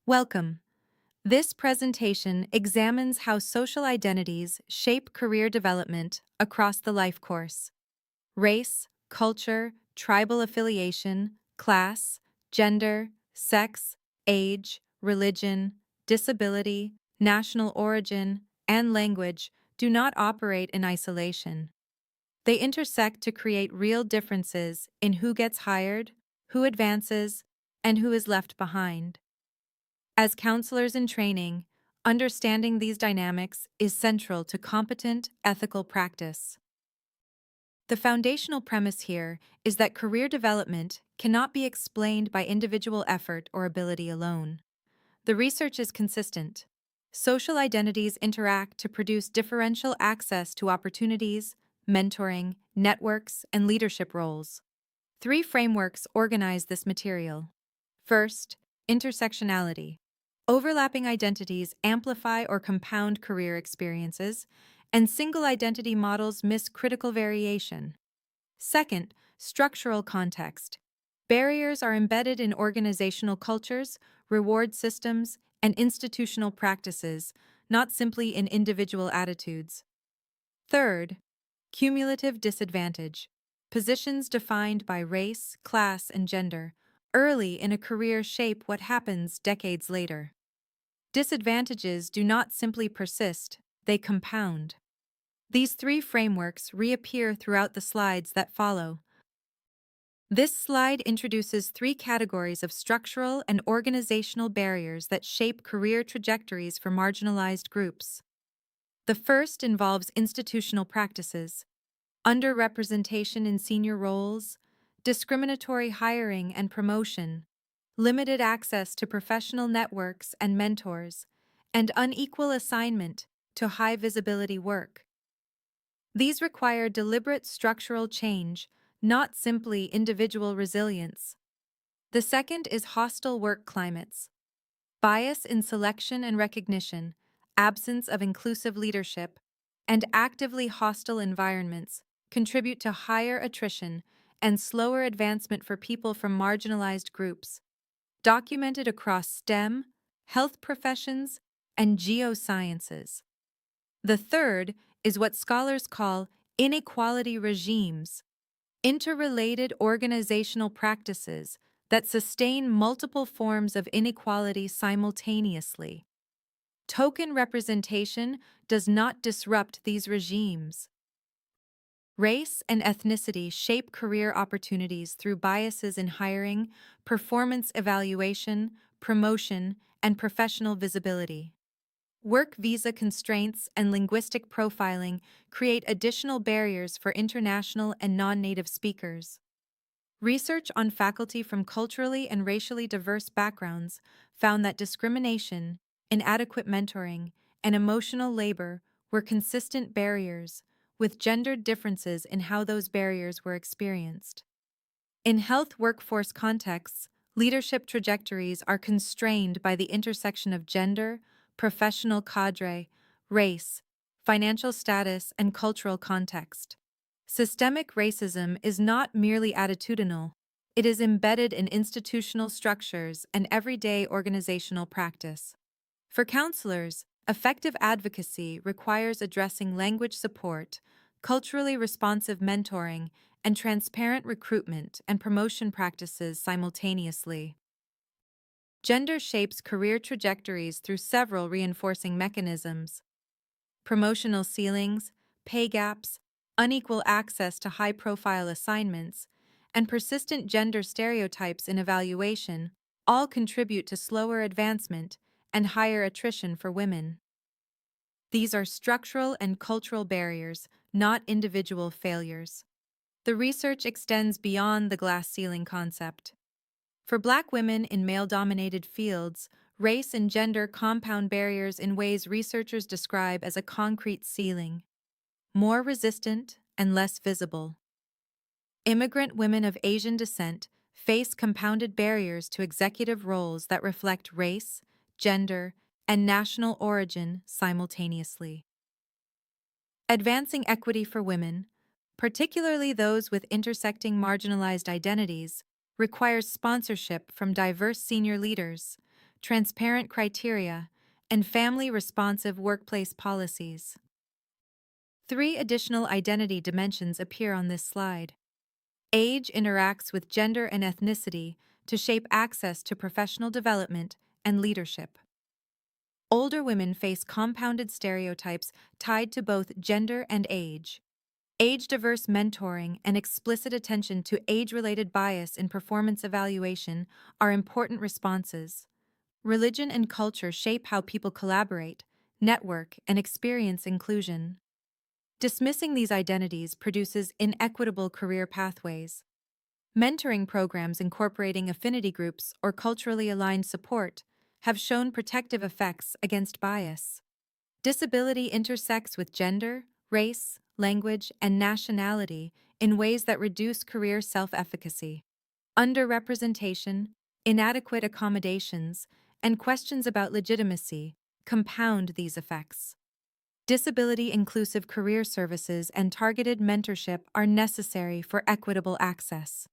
Welcome. This presentation examines how social identities shape career development across the life course. Race, culture, tribal affiliation, class, gender, sex, age, religion, disability, national origin, and language do not operate in isolation. They intersect to create real differences in who gets hired, who advances, and who is left behind. As counselors in training, understanding these dynamics is central to competent, ethical practice. The foundational premise here is that career development cannot be explained by individual effort or ability alone. The research is consistent. Social identities interact to produce differential access to opportunities, mentoring, networks, and leadership roles. Three frameworks organize this material. First, intersectionality. Overlapping identities amplify or compound career experiences, and single identity models miss critical variation. Second, structural context. Barriers are embedded in organizational cultures, reward systems, and institutional practices, not simply in individual attitudes. Third, cumulative disadvantage. Positions defined by race, class, and gender early in a career shape what happens decades later. Disadvantages do not simply persist, they compound. These three frameworks reappear throughout the slides that follow. This slide introduces three categories of structural and organizational barriers that shape career trajectories for marginalized groups. The first involves institutional practices, underrepresentation in senior roles, discriminatory hiring and promotion, limited access to professional networks and mentors, and unequal assignment to high visibility work. These require deliberate structural change, not simply individual resilience. The second is hostile work climates. Bias in selection and recognition, absence of inclusive leadership, and actively hostile environments contribute to higher attrition and slower advancement for people from marginalized groups, documented across STEM, health professions, and geosciences. The third is what scholars call inequality regimes, interrelated organizational practices that sustain multiple forms of inequality simultaneously. Token representation does not disrupt these regimes. Race and ethnicity shape career opportunities through biases in hiring, performance evaluation, promotion, and professional visibility. Work visa constraints and linguistic profiling create additional barriers for international and non-native speakers. Research on faculty from culturally and racially diverse backgrounds found that discrimination, inadequate mentoring, and emotional labor were consistent barriers, with gendered differences in how those barriers were experienced. In health workforce contexts, leadership trajectories are constrained by the intersection of gender, professional cadre, race, financial status, and cultural context. Systemic racism is not merely attitudinal, it is embedded in institutional structures and everyday organizational practice. For counselors, effective advocacy requires addressing language support, culturally responsive mentoring, and transparent recruitment and promotion practices simultaneously. Gender shapes career trajectories through several reinforcing mechanisms. Promotional ceilings, pay gaps, unequal access to high-profile assignments, and persistent gender stereotypes in evaluation all contribute to slower advancement and higher attrition for women. These are structural and cultural barriers, not individual failures. The research extends beyond the glass ceiling concept. For Black women in male-dominated fields, race and gender compound barriers in ways researchers describe as a concrete ceiling, more resistant and less visible. Immigrant women of Asian descent face compounded barriers to executive roles that reflect race, gender, and national origin simultaneously. Advancing equity for women, particularly those with intersecting marginalized identities, requires sponsorship from diverse senior leaders, transparent criteria, and family-responsive workplace policies. Three additional identity dimensions appear on this slide. Age interacts with gender and ethnicity to shape access to professional development and leadership. Older women face compounded stereotypes tied to both gender and age. Age-diverse mentoring and explicit attention to age-related bias in performance evaluation are important responses. Religion and culture shape how people collaborate, network, and experience inclusion. Dismissing these identities produces inequitable career pathways. Mentoring programs incorporating affinity groups or culturally aligned support have shown protective effects against bias. Disability intersects with gender, race, language, and nationality in ways that reduce career self-efficacy. Underrepresentation, inadequate accommodations, and questions about legitimacy compound these effects. Disability-inclusive career services and targeted mentorship are necessary for equitable access.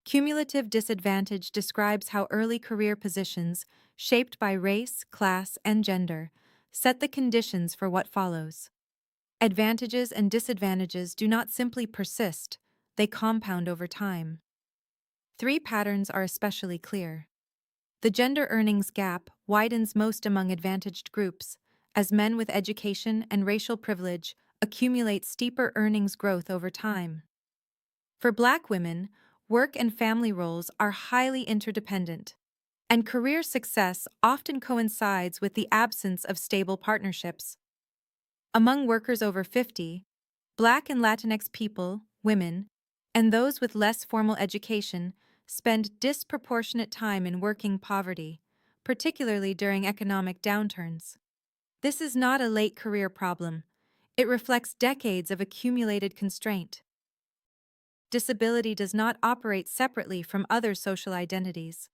Cumulative disadvantage describes how early career positions, shaped by race, class, and gender, set the conditions for what follows. Advantages and disadvantages do not simply persist, they compound over time. Three patterns are especially clear. The gender earnings gap widens most among advantaged groups, as men with education and racial privilege accumulate steeper earnings growth over time. For Black women, work and family roles are highly interdependent, and career success often coincides with the absence of stable partnerships. Among workers over 50, Black and Latinx people, women, and those with less formal education spend disproportionate time in working poverty, particularly during economic downturns. This is not a late career problem. It reflects decades of accumulated constraint. Disability does not operate separately from other social identities.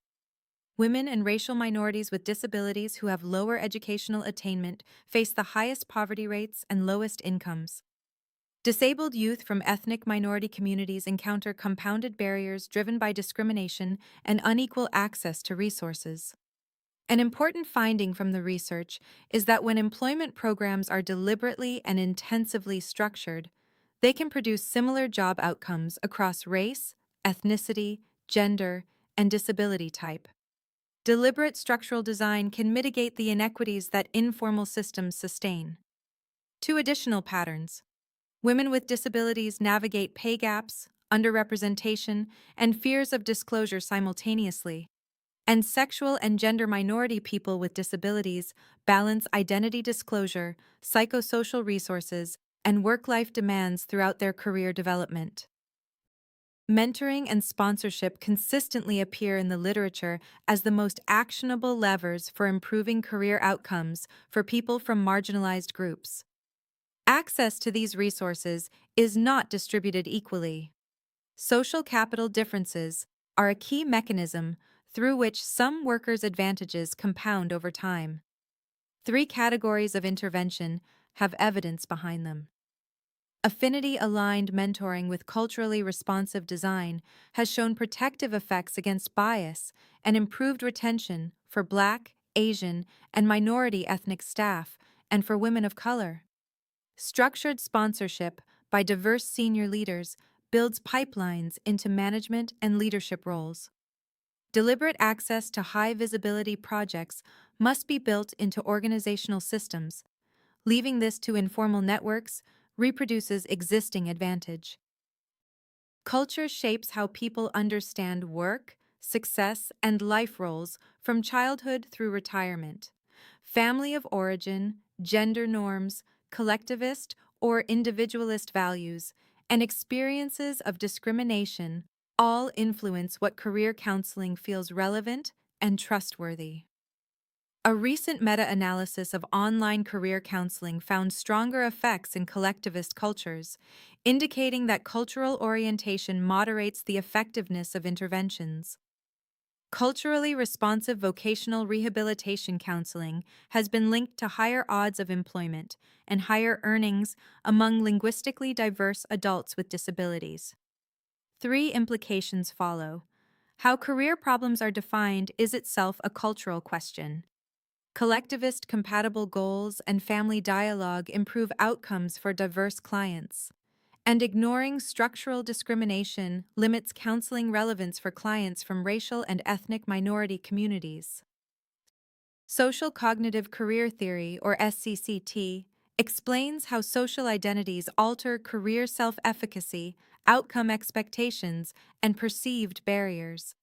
Women and racial minorities with disabilities who have lower educational attainment face the highest poverty rates and lowest incomes. Disabled youth from ethnic minority communities encounter compounded barriers driven by discrimination and unequal access to resources. An important finding from the research is that when employment programs are deliberately and intensively structured, they can produce similar job outcomes across race, ethnicity, gender, and disability type. Deliberate structural design can mitigate the inequities that informal systems sustain. Two additional patterns. Women with disabilities navigate pay gaps, underrepresentation, and fears of disclosure simultaneously. And sexual and gender minority people with disabilities balance identity disclosure, psychosocial resources, and work-life demands throughout their career development. Mentoring and sponsorship consistently appear in the literature as the most actionable levers for improving career outcomes for people from marginalized groups. Access to these resources is not distributed equally. Social capital differences are a key mechanism through which some workers' advantages compound over time. Three categories of intervention have evidence behind them. Affinity-aligned mentoring with culturally responsive design has shown protective effects against bias and improved retention for Black, Asian, and minority ethnic staff, and for women of color. Structured sponsorship by diverse senior leaders builds pipelines into management and leadership roles. Deliberate access to high-visibility projects must be built into organizational systems. Leaving this to informal networks reproduces existing advantage. Culture shapes how people understand work, success, and life roles from childhood through retirement. Family of origin, gender norms, collectivist or individualist values, and experiences of discrimination all influence what career counseling feels relevant and trustworthy. A recent meta-analysis of online career counseling found stronger effects in collectivist cultures, indicating that cultural orientation moderates the effectiveness of interventions. Culturally responsive vocational rehabilitation counseling has been linked to higher odds of employment and higher earnings among linguistically diverse adults with disabilities. Three implications follow. How career problems are defined is itself a cultural question. Collectivist compatible goals and family dialogue improve outcomes for diverse clients. And ignoring structural discrimination limits counseling relevance for clients from racial and ethnic minority communities. Social Cognitive Career Theory, or SCCT, explains how social identities alter career self-efficacy, outcome expectations, and perceived barriers.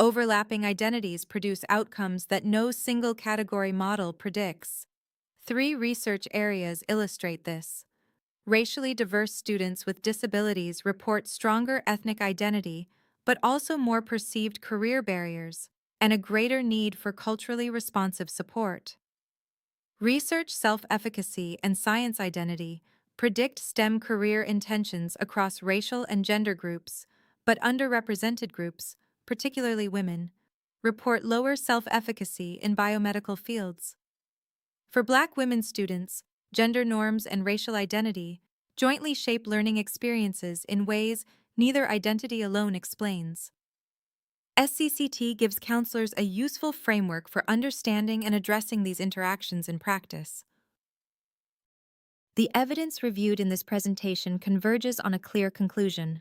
Overlapping identities produce outcomes that no single category model predicts. Three research areas illustrate this. Racially diverse students with disabilities report stronger ethnic identity, but also more perceived career barriers and a greater need for culturally responsive support. Research self-efficacy and science identity predict STEM career intentions across racial and gender groups, but underrepresented groups, particularly women, report lower self-efficacy in biomedical fields. For Black women students, gender norms and racial identity jointly shape learning experiences in ways neither identity alone explains. SCCT gives counselors a useful framework for understanding and addressing these interactions in practice. The evidence reviewed in this presentation converges on a clear conclusion.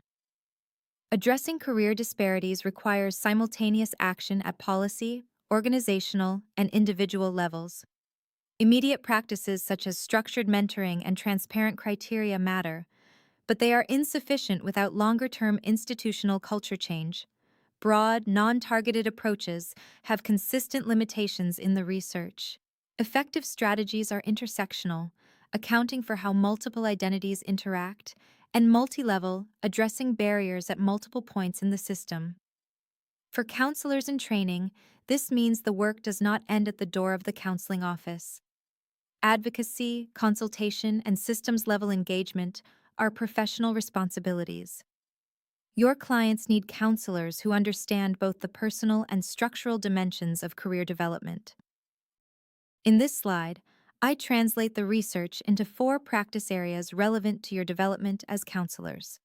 Addressing career disparities requires simultaneous action at policy, organizational, and individual levels. Immediate practices such as structured mentoring and transparent criteria matter, but they are insufficient without longer-term institutional culture change. Broad, non-targeted approaches have consistent limitations in the research. Effective strategies are intersectional, accounting for how multiple identities interact, and multi-level, addressing barriers at multiple points in the system. For counselors in training, this means the work does not end at the door of the counseling office. Advocacy, consultation, and systems-level engagement are professional responsibilities. Your clients need counselors who understand both the personal and structural dimensions of career development. In this slide, I translate the research into 4 practice areas relevant to your development as counselors.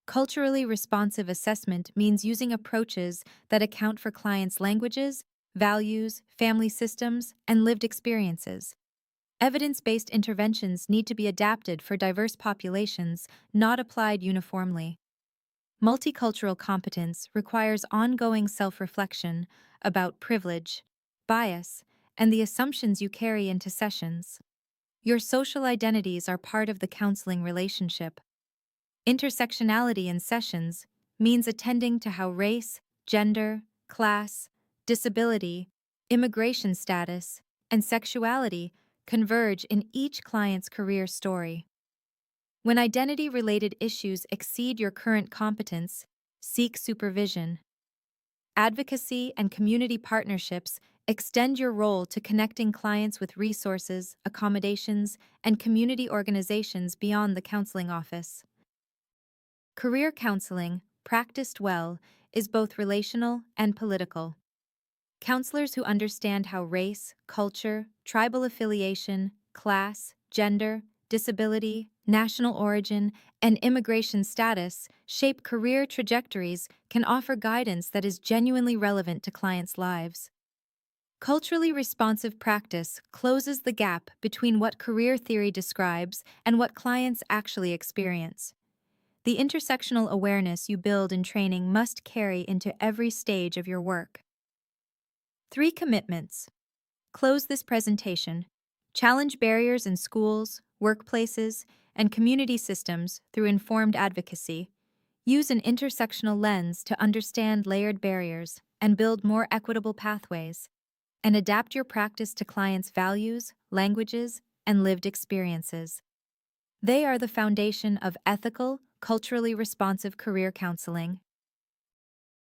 Culturally responsive assessment means using approaches that account for clients' languages, values, family systems, and lived experiences. Evidence-based interventions need to be adapted for diverse populations, not applied uniformly. Multicultural competence requires ongoing self-reflection about privilege, bias, and the assumptions you carry into sessions. Your social identities are part of the counseling relationship. Intersectionality in sessions means attending to how race, gender, class, disability, immigration status, and sexuality converge in each client's career story. When identity-related issues exceed your current competence, seek supervision. Advocacy and community partnerships extend your role to connecting clients with resources, accommodations, and community organizations beyond the counseling office. Career counseling, practiced well, is both relational and political. Counselors who understand how race, culture, tribal affiliation, class, gender, disability, national origin, and immigration status shape career trajectories can offer guidance that is genuinely relevant to clients' lives. Culturally responsive practice closes the gap between what career theory describes and what clients actually experience. The intersectional awareness you build in training must carry into every stage of your work. 3 commitments. Close this presentation. Challenge barriers in schools, workplaces, and community systems through informed advocacy. Use an intersectional lens to understand layered barriers and build more equitable pathways. And adapt your practice to clients' values, languages, and lived experiences. They are the foundation of ethical, culturally responsive career counseling.